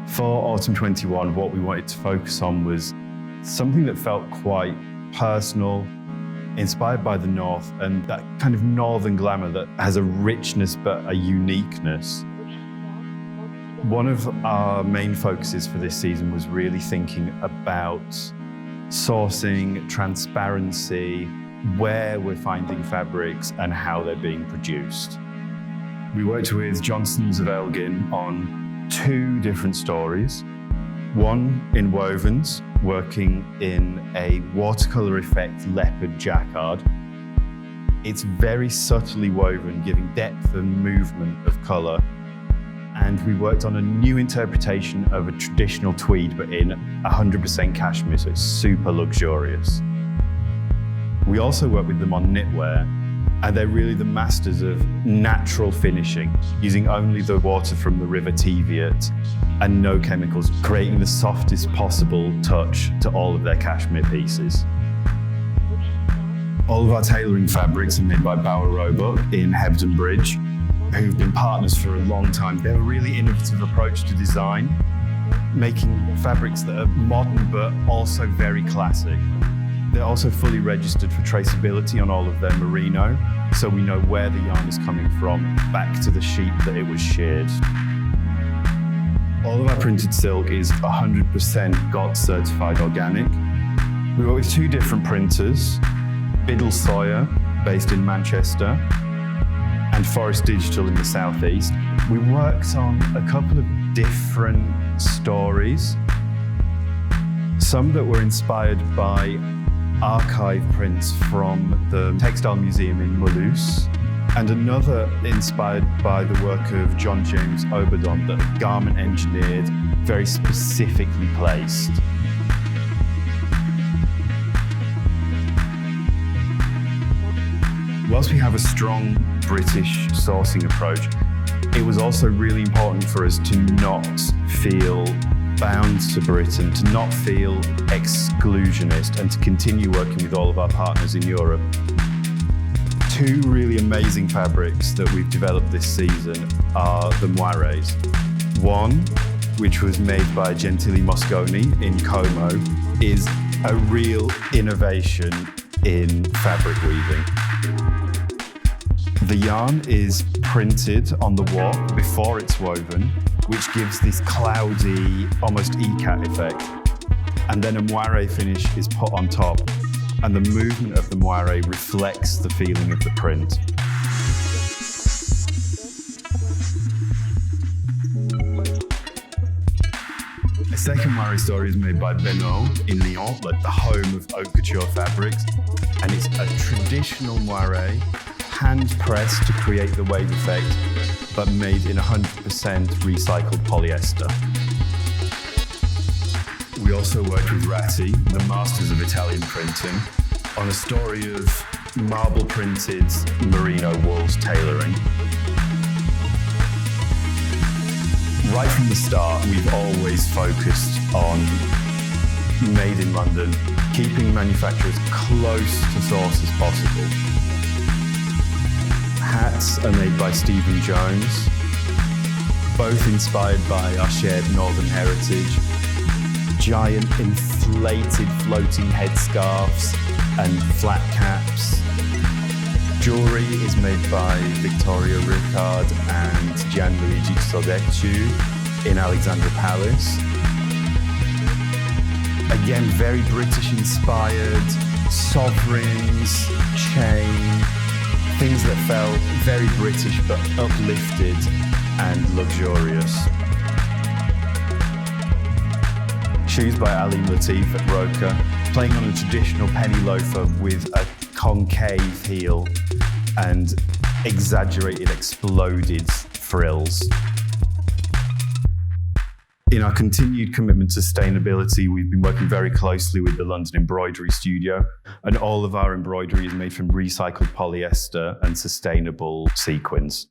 For Autumn 21, what we wanted to focus on was something that felt quite personal, inspired by the North, and that kind of northern glamour that has a richness but a uniqueness. One of our main focuses for this season was really thinking about sourcing, transparency, where we're finding fabrics and how they're being produced. We worked with Johnsons of Elgin on 2 different stories. One in wovens, working in a watercolor effect leopard jacquard. It's very subtly woven, giving depth and movement of color. And we worked on a new interpretation of a traditional tweed, but in 100% cashmere, so it's super luxurious. We also worked with them on knitwear, and they're really the masters of natural finishing, using only the water from the River Teviot and no chemicals, creating the softest possible touch to all of their cashmere pieces. All of our tailoring fabrics are made by Bower Roebuck in Hebden Bridge, who've been partners for a long time. They have a really innovative approach to design, making fabrics that are modern but also very classic. They're also fully registered for traceability on all of their merino, so we know where the yarn is coming from, back to the sheep that it was sheared. All of our printed silk is 100% GOT certified organic. We work with 2 different printers, Biddle Sawyer, based in Manchester, and Forest Digital in the southeast. We worked on a couple of different stories, some that were inspired by archive prints from the Textile Museum in Mulhouse, and another inspired by the work of John James Oberdon, that garment engineered, very specifically placed. Whilst we have a strong British sourcing approach, it was also really important for us to not feel bound to Britain, to not feel exclusionist, and to continue working with all of our partners in Europe. 2 really amazing fabrics that we've developed this season are the moirés. One, which was made by Gentili Mosconi in Como, is a real innovation in fabric weaving. The yarn is printed on the warp before it's woven, which gives this cloudy, almost ikat effect. And then a moiré finish is put on top, and the movement of the moiré reflects the feeling of the print. A second moiré story is made by Benoît in Lyon, like the home of haute couture fabrics, and it's a traditional moiré, hand-pressed to create the wave effect, but made in 100% recycled polyester. We also worked with Ratti, the masters of Italian printing, on a story of marble-printed merino wools tailoring. Right from the start, we've always focused on made in London, keeping manufacturers close to source as possible. Hats are made by Stephen Jones, both inspired by our shared northern heritage. Giant inflated floating headscarves and flat caps. Jewellery is made by Victoria Ricard and Gianluigi Sodecciu in Alexandra Palace. Again, very British inspired, sovereigns, chain, things that felt very British but uplifted and luxurious. Shoes by Ali Latif at Roca, playing on a traditional penny loafer with a concave heel and exaggerated, exploded frills. In our continued commitment to sustainability, we've been working very closely with the London Embroidery Studio, and all of our embroidery is made from recycled polyester and sustainable sequins.